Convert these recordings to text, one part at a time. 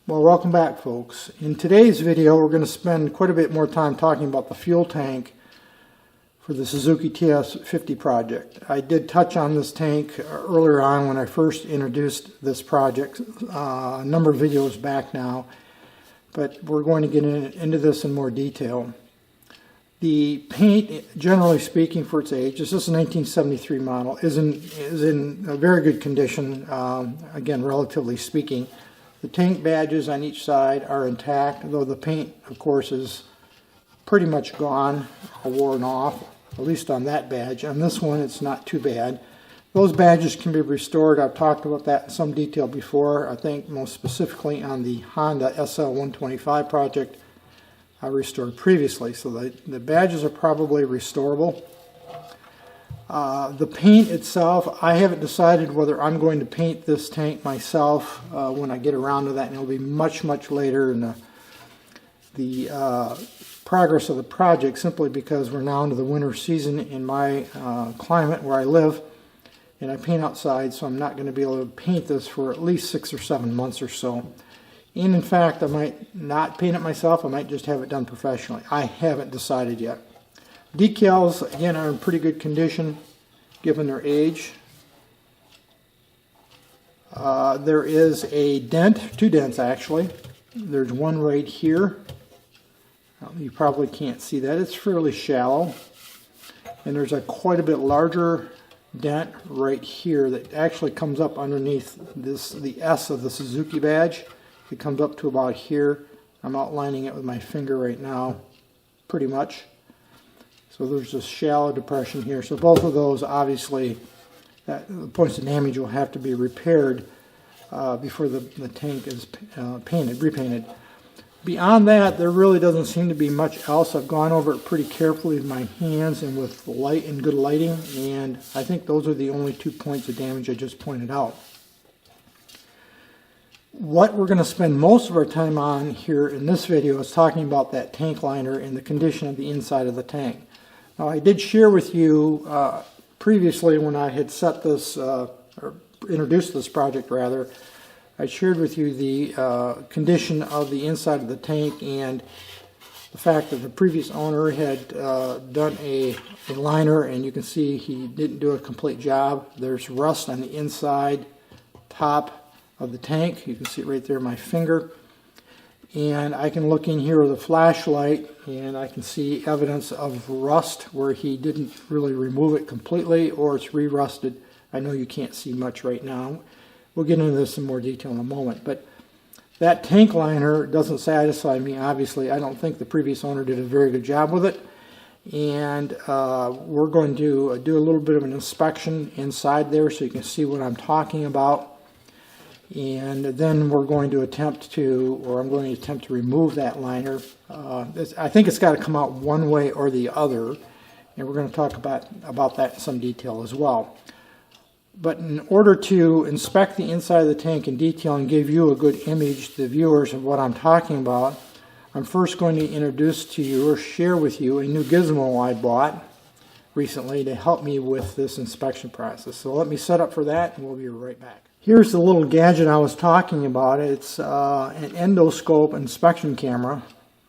Well, welcome back, folks. In today's video, we're going to spend quite a bit more time talking about the fuel tank for the Suzuki TS50 project. I did touch on this tank earlier on when I first introduced this project, a number of videos back now, but we're going to get into this in more detail. The paint, generally speaking, for its age, this is a 1973 model, is in a very good condition, again, relatively speaking. The tank badges on each side are intact, though the paint, of course, is pretty much gone or worn off, at least on that badge. On this one, it's not too bad. Those badges can be restored. I've talked about that in some detail before. I think most specifically on the Honda SL125 project I restored previously. So the badges are probably restorable. The paint itself, I haven't decided whether I'm going to paint this tank myself when I get around to that, and it'll be much later in the progress of the project, simply because we're now into the winter season in my climate where I live, and I paint outside, so I'm not going to be able to paint this for at least 6 or 7 months or so. And in fact, I might not paint it myself, I might just have it done professionally. I haven't decided yet. Decals, again, are in pretty good condition given their age. There is a dent, 2 dents actually. There's one right here. You probably can't see that. It's fairly shallow. And there's a quite a bit larger dent right here that actually comes up underneath the S of the Suzuki badge. It comes up to about here. I'm outlining it with my finger right now, pretty much. So there's a shallow depression here. So both of those, obviously, the points of damage will have to be repaired before the tank is repainted. Beyond that, there really doesn't seem to be much else. I've gone over it pretty carefully with my hands and with light and good lighting, and I think those are the only 2 points of damage I just pointed out. What we're going to spend most of our time on here in this video is talking about that tank liner and the condition of the inside of the tank. Now, I did share with you previously when I had set this, or introduced this project rather, I shared with you the condition of the inside of the tank and the fact that the previous owner had done a liner, and you can see he didn't do a complete job. There's rust on the inside top of the tank. You can see it right there in my finger. And I can look in here with a flashlight and I can see evidence of rust where he didn't really remove it completely, or it's re-rusted. I know you can't see much right now. We'll get into this in more detail in a moment. But that tank liner doesn't satisfy me, obviously. I don't think the previous owner did a very good job with it. And we're going to do a little bit of an inspection inside there so you can see what I'm talking about. And then we're going to attempt to, or I'm going to attempt to remove that liner. I think it's got to come out one way or the other, and we're going to talk about that in some detail as well. But in order to inspect the inside of the tank in detail and give you a good image to the viewers of what I'm talking about, I'm first going to introduce to you or share with you a new gizmo I bought recently to help me with this inspection process. So let me set up for that and we'll be right back. Here's the little gadget I was talking about. It's an endoscope inspection camera.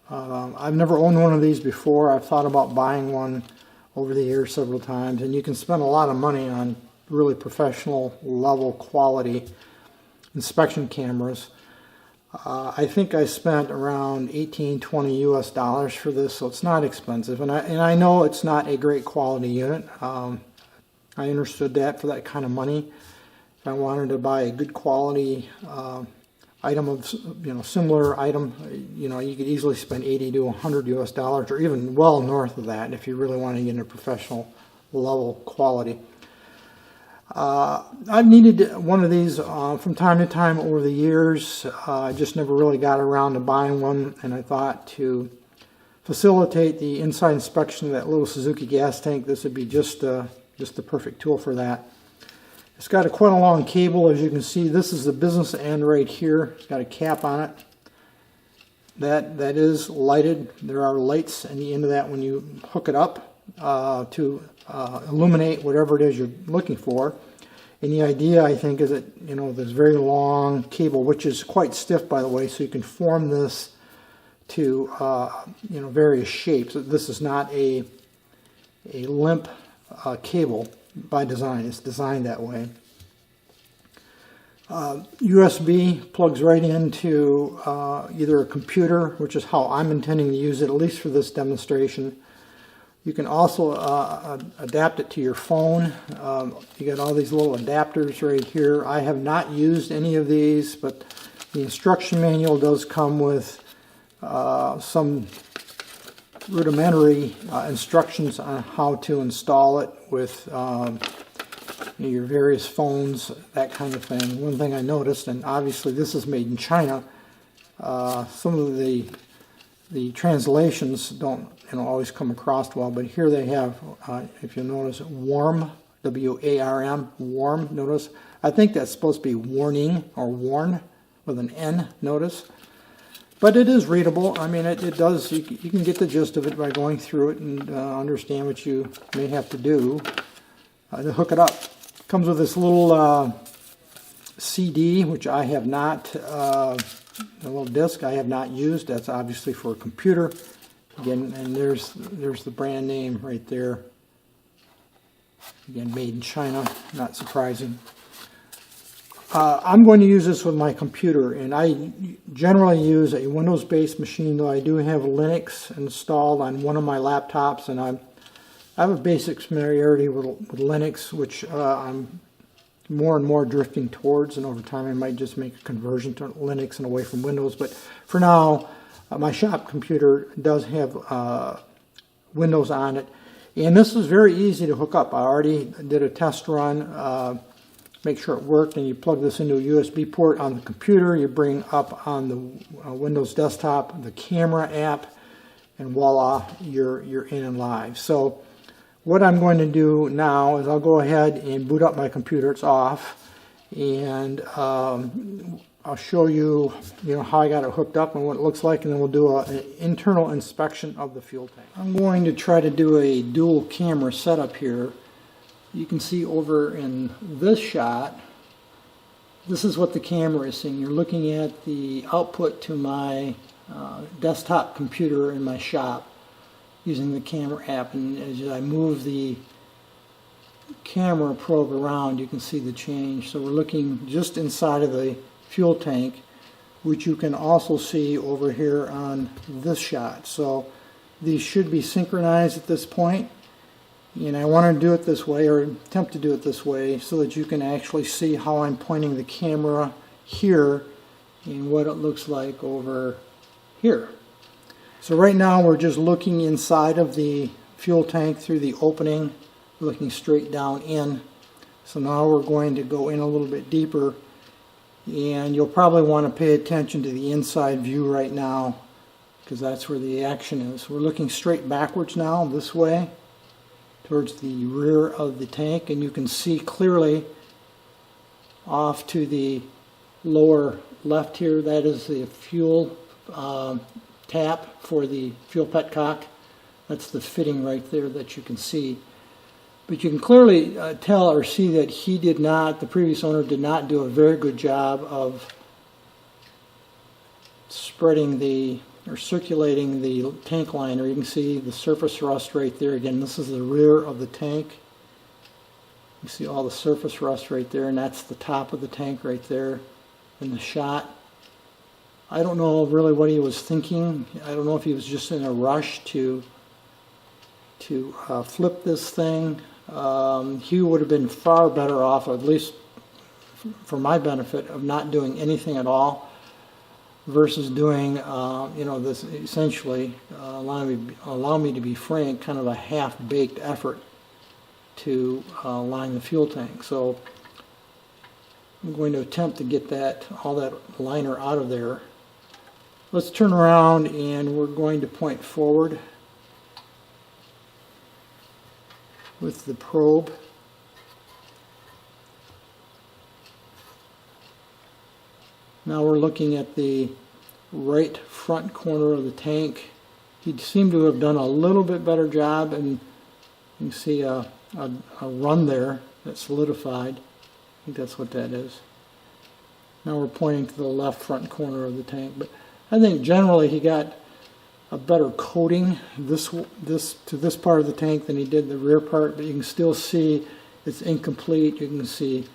I've never owned one of these before. I've thought about buying one over the years several times, and you can spend a lot of money on really professional level quality inspection cameras. I think I spent around $18–20 US for this, so it's not expensive, and I know it's not a great quality unit. I understood that for that kind of money. If I wanted to buy a good quality item of, similar item, you could easily spend $80–100 US, or even well north of that if you really want to get into professional level quality. I've needed one of these from time to time over the years. I just never really got around to buying one, and I thought to facilitate the inside inspection of that little Suzuki gas tank, this would be just the perfect tool for that. It's got quite a long cable, as you can see. This is the business end right here. It's got a cap on it. That is lighted. There are lights at the end of that when you hook it up to illuminate whatever it is you're looking for. And the idea, I think, is that, you know, this very long cable, which is quite stiff, by the way, so you can form this to, you know, various shapes. This is not a limp cable by design. It's designed that way. USB plugs right into either a computer, which is how I'm intending to use it, at least for this demonstration. You can also adapt it to your phone. You got all these little adapters right here. I have not used any of these, but the instruction manual does come with some rudimentary instructions on how to install it with your various phones, that kind of thing. One thing I noticed, and obviously this is made in China, some of the translations don't, you know, always come across well, but here they have, if you notice, warm, W-A-R-M, warm, notice. I think that's supposed to be warning or warn with an N, notice. But it is readable. I mean, it does, you can get the gist of it by going through it and understand what you may have to do to hook it up. Comes with this little CD, which I have not, a little disc I have not used. That's obviously for a computer. Again, and there's the brand name right there. Again, made in China, not surprising. I'm going to use this with my computer, and I generally use a Windows-based machine, though I do have Linux installed on one of my laptops, and I have a basic familiarity with Linux, which I'm more and more drifting towards, and over time I might just make a conversion to Linux and away from Windows. But for now, my shop computer does have Windows on it, and this is very easy to hook up. I already did a test run, make sure it worked, and you plug this into a USB port on the computer. You bring up on the Windows desktop the camera app, and voila, you're in and live. So what I'm going to do now is I'll go ahead and boot up my computer. It's off, and I'll show you, how I got it hooked up and what it looks like, and then we'll do an internal inspection of the fuel tank. I'm going to try to do a dual camera setup here. You can see over in this shot, this is what the camera is seeing. You're looking at the output to my desktop computer in my shop using the camera app, and as I move the camera probe around, you can see the change. So we're looking just inside of the fuel tank, which you can also see over here on this shot. So these should be synchronized at this point. And I want to do it this way, or attempt to do it this way, so that you can actually see how I'm pointing the camera here and what it looks like over here. So right now we're just looking inside of the fuel tank through the opening, looking straight down in. So now we're going to go in a little bit deeper, and you'll probably want to pay attention to the inside view right now, because that's where the action is. We're looking straight backwards now, this way, towards the rear of the tank, and you can see clearly off to the lower left here, that is the fuel tap for the fuel petcock. That's the fitting right there that you can see. But you can clearly tell or see that the previous owner did not do a very good job of circulating the tank liner. You can see the surface rust right there. Again, this is the rear of the tank. You see all the surface rust right there, and that's the top of the tank right there in the shot. I don't know really what he was thinking. I don't know if he was just in a rush to flip this thing. He would have been far better off, at least for my benefit, of not doing anything at all, versus doing, this essentially, allow me to be frank, kind of a half-baked effort to line the fuel tank. So I'm going to attempt to get all that liner out of there. Let's turn around, and we're going to point forward with the probe. Now we're looking at the right front corner of the tank. He seemed to have done a little bit better job, and you can see a run there that solidified. think that's what that is. Now we're pointing to the left front corner of the tank, but I think generally he got a better coating to this part of the tank than he did the rear part, but you can still see it's incomplete. You can see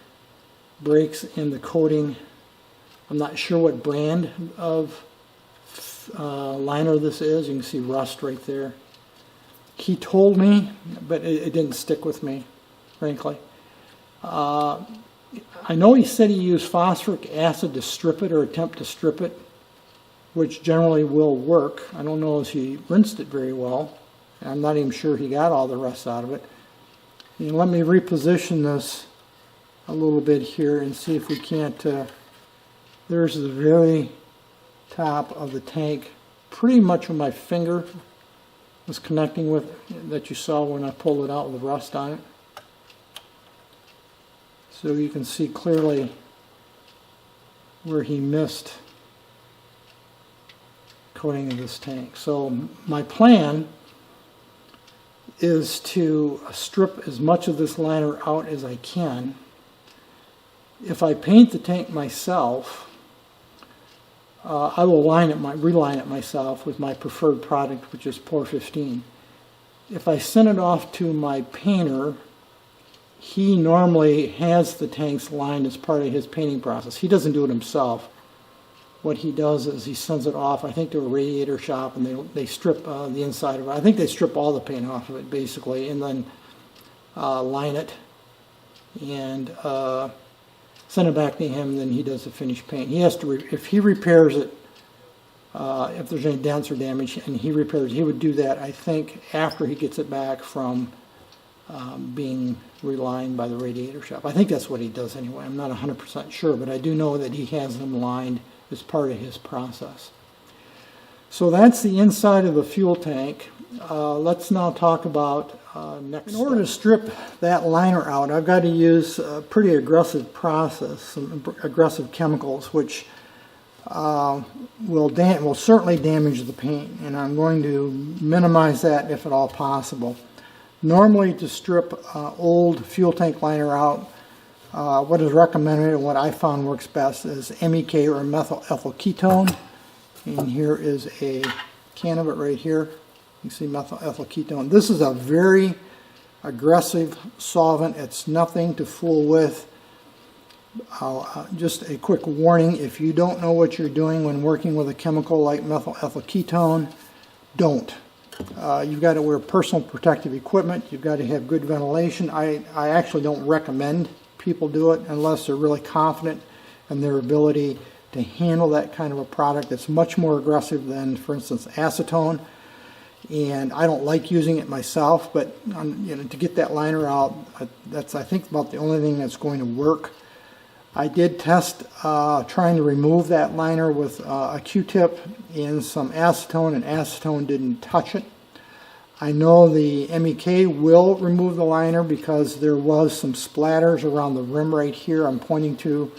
breaks in the coating. I'm not sure what brand of liner this is. You can see rust right there. He told me, but it didn't stick with me, frankly. I know he said he used phosphoric acid to strip it or attempt to strip it, which generally will work. I don't know if he rinsed it very well. I'm not even sure he got all the rust out of it. And let me reposition this a little bit here and see if we can't. There's the very top of the tank, pretty much where my finger was connecting with, that you saw when I pulled it out with the rust on it. So you can see clearly where he missed coating of this tank. So my plan is to strip as much of this liner out as I can. If I paint the tank myself, I will reline it myself with my preferred product, which is Pour 15. If I send it off to my painter, he normally has the tanks lined as part of his painting process. He doesn't do it himself. What he does is he sends it off, I think, to a radiator shop, and they strip the inside of it. I think they strip all the paint off of it, basically, and then line it and send it back to him. Then he does the finished paint. He has to, if he repairs it, if there's any dents or damage, and he repairs, he would do that, I think, after he gets it back from being relined by the radiator shop. I think that's what he does anyway. I'm not 100% sure, but I do know that he has them lined as part of his process. So that's the inside of the fuel tank. Let's now talk about next. In order to strip that liner out, I've got to use a pretty aggressive process, some aggressive chemicals, which will certainly damage the paint, and I'm going to minimize that if at all possible. Normally, to strip old fuel tank liner out, what is recommended and what I found works best is MEK or methyl ethyl ketone. And here is a can of it right here. You see methyl ethyl ketone. This is a very aggressive solvent. It's nothing to fool with. Just a quick warning, if you don't know what you're doing when working with a chemical like methyl ethyl ketone, don't. You've got to wear personal protective equipment. You've got to have good ventilation. I actually don't recommend people do it unless they're really confident in their ability to handle that kind of a product that's much more aggressive than, for instance, acetone. And I don't like using it myself, but to get that liner out, that's, I think, about the only thing that's going to work. I did test trying to remove that liner with a Q-tip and some acetone, and acetone didn't touch it. I know the MEK will remove the liner because there was some splatters around the rim right here. I'm pointing to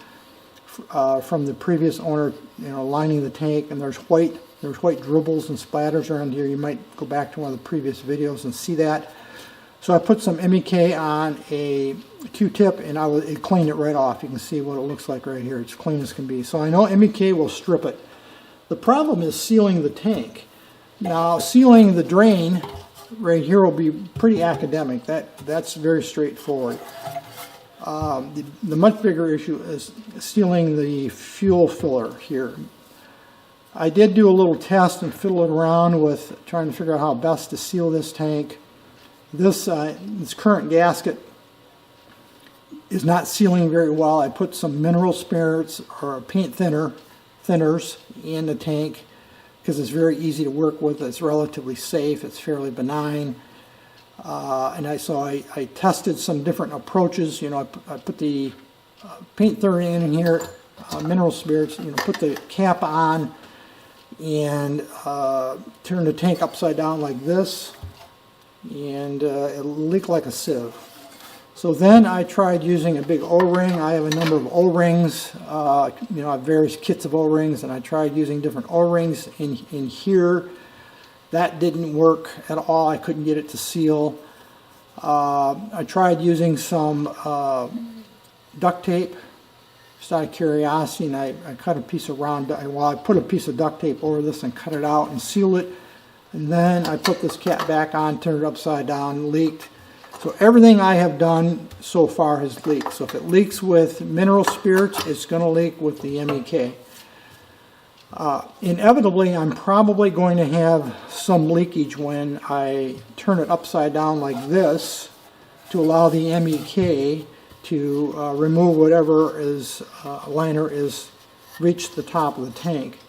from the previous owner, lining the tank, and there's white dribbles and splatters around here. You might go back to one of the previous videos and see that. So I put some MEK on a Q-tip, and it cleaned it right off. You can see what it looks like right here. It's clean as can be. So I know MEK will strip it. The problem is sealing the tank. Now, sealing the drain right here will be pretty academic. That's very straightforward. The much bigger issue is sealing the fuel filler here. I did do a little test and fiddle it around with trying to figure out how best to seal this tank. This current gasket is not sealing very well. I put some mineral spirits or paint thinners in the tank because it's very easy to work with. It's relatively safe. It's fairly benign. And I tested some different approaches. I put the paint thinner in here, mineral spirits. Put the cap on and turn the tank upside down like this, and it'll leak like a sieve. So then I tried using a big O-ring. I have a number of O-rings, I have various kits of O-rings, and I tried using different O-rings in here. That didn't work at all. I couldn't get it to seal. I tried using some duct tape, just out of curiosity, and I cut a piece of I put a piece of duct tape over this and cut it out and seal it. And then I put this cap back on, turned it upside down, leaked. So everything I have done so far has leaked. So if it leaks with mineral spirits, it's going to leak with the MEK. Inevitably, I'm probably going to have some leakage when I turn it upside down like this to allow the MEK to remove whatever liner is reached the top of the tank.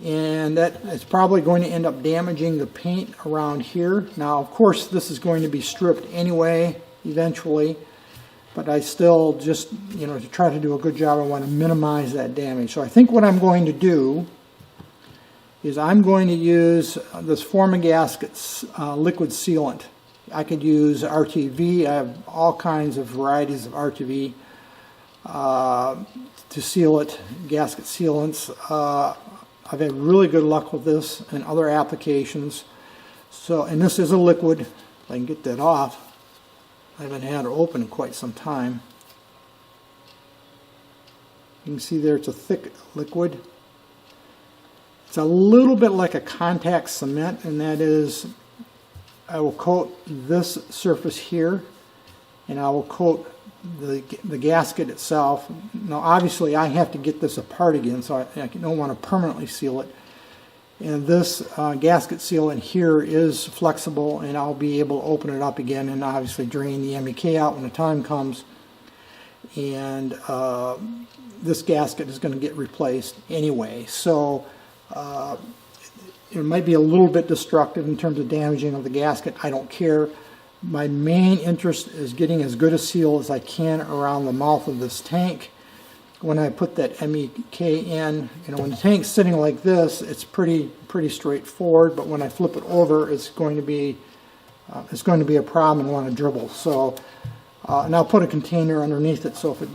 And that is probably going to end up damaging the paint around here. Now, of course, this is going to be stripped anyway, eventually, but I still just, to try to do a good job, I want to minimize that damage. So I think what I'm going to do is I'm going to use this Form-A-Gaskets liquid sealant. I could use RTV. I have all kinds of varieties of RTV to seal it, gasket sealants. I've had really good luck with this and other applications. So, and this is a liquid. If I can get that off. I haven't had it open in quite some time. You can see there it's a thick liquid. It's a little bit like a contact cement, and that is, I will coat this surface here, and I will coat the gasket itself. Now obviously I have to get this apart again, so I don't want to permanently seal it. And this gasket sealant here is flexible, and I'll be able to open it up again and obviously drain the MEK out when the time comes. And this gasket is going to get replaced anyway. So it might be a little bit destructive in terms of damaging of the gasket. I don't care. My main interest is getting as good a seal as I can around the mouth of this tank. When I put that MEK in, when the tank's sitting like this, it's pretty straightforward. But when I flip it over, it's going to be a problem and want to dribble. So, and I'll put a container underneath it. So if it,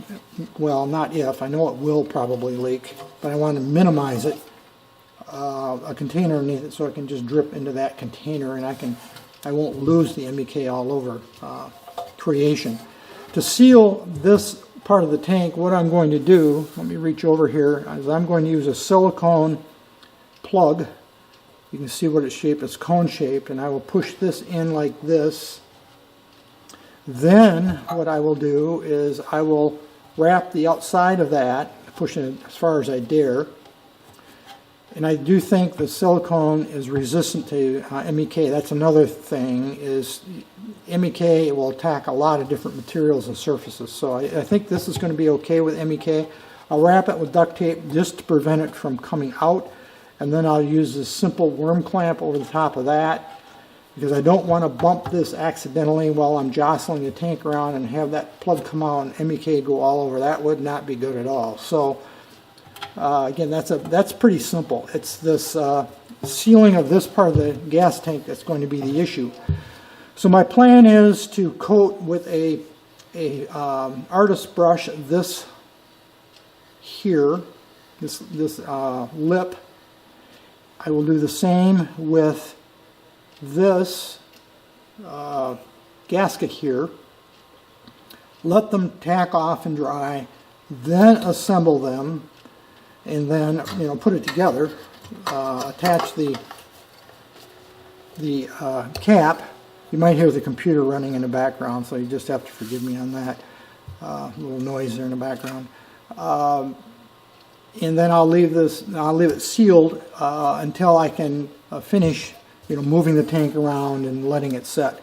well, not if, I know it will probably leak, but I want to minimize it. A container underneath it so it can just drip into that container, and I won't lose the MEK all over creation. To seal this part of the tank, what I'm going to do, let me reach over here, is I'm going to use a silicone plug. You can see what it's shaped, it's cone shaped, and I will push this in like this. Then what I will do is I will wrap the outside of that, push it as far as I dare. And I do think the silicone is resistant to MEK. That's another thing, is MEK will attack a lot of different materials and surfaces. So I think this is going to be okay with MEK. I'll wrap it with duct tape just to prevent it from coming out. And then I'll use this simple worm clamp over the top of that, because I don't want to bump this accidentally while I'm jostling the tank around and have that plug come out and MEK go all over. That would not be good at all. So again, that's pretty simple. It's this sealing of this part of the gas tank that's going to be the issue. So my plan is to coat with a artist brush this here, this lip. I will do the same with this gasket here. Let them tack off and dry, then assemble them, and then put it together. Attach the cap. You might hear the computer running in the background, so you just have to forgive me on that. Little noise there in the background. And then I'll leave it sealed until I can finish moving the tank around and letting it set.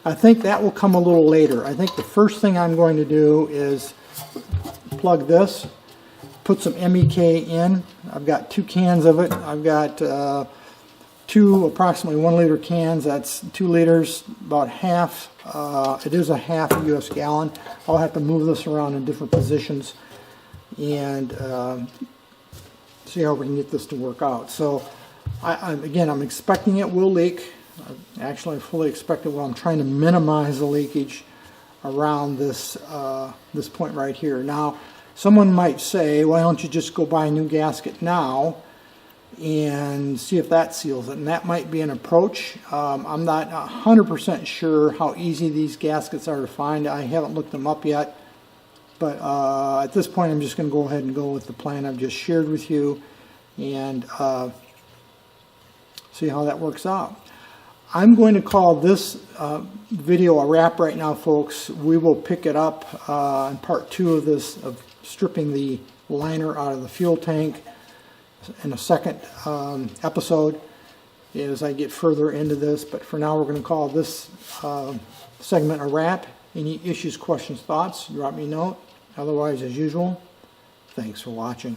I think that will come a little later. I think the first thing I'm going to do is plug this, put some MEK in. I've got 2 cans of it. I've got 2 approximately 1 liter cans. That's 2 liters, about half. It is a half US gallon. I'll have to move this around in different positions and see how we can get this to work out. So again, I'm expecting it will leak. Actually, I fully expect it will. I'm trying to minimize the leakage around this this point right here. Now, someone might say, why don't you just go buy a new gasket now and see if that seals it? And that might be an approach. I'm not 100% sure how easy these gaskets are to find. I haven't looked them up yet, But at this point, I'm just going to go ahead and go with the plan I've just shared with you and see how that works out. I'm going to call this video a wrap right now, folks. We will pick it up in part 2 of this, of stripping the liner out of the fuel tank, in a second episode as I get further into this. But for now, we're going to call this segment a wrap. Any issues, questions, thoughts, drop me a note. Otherwise, as usual, thanks for watching.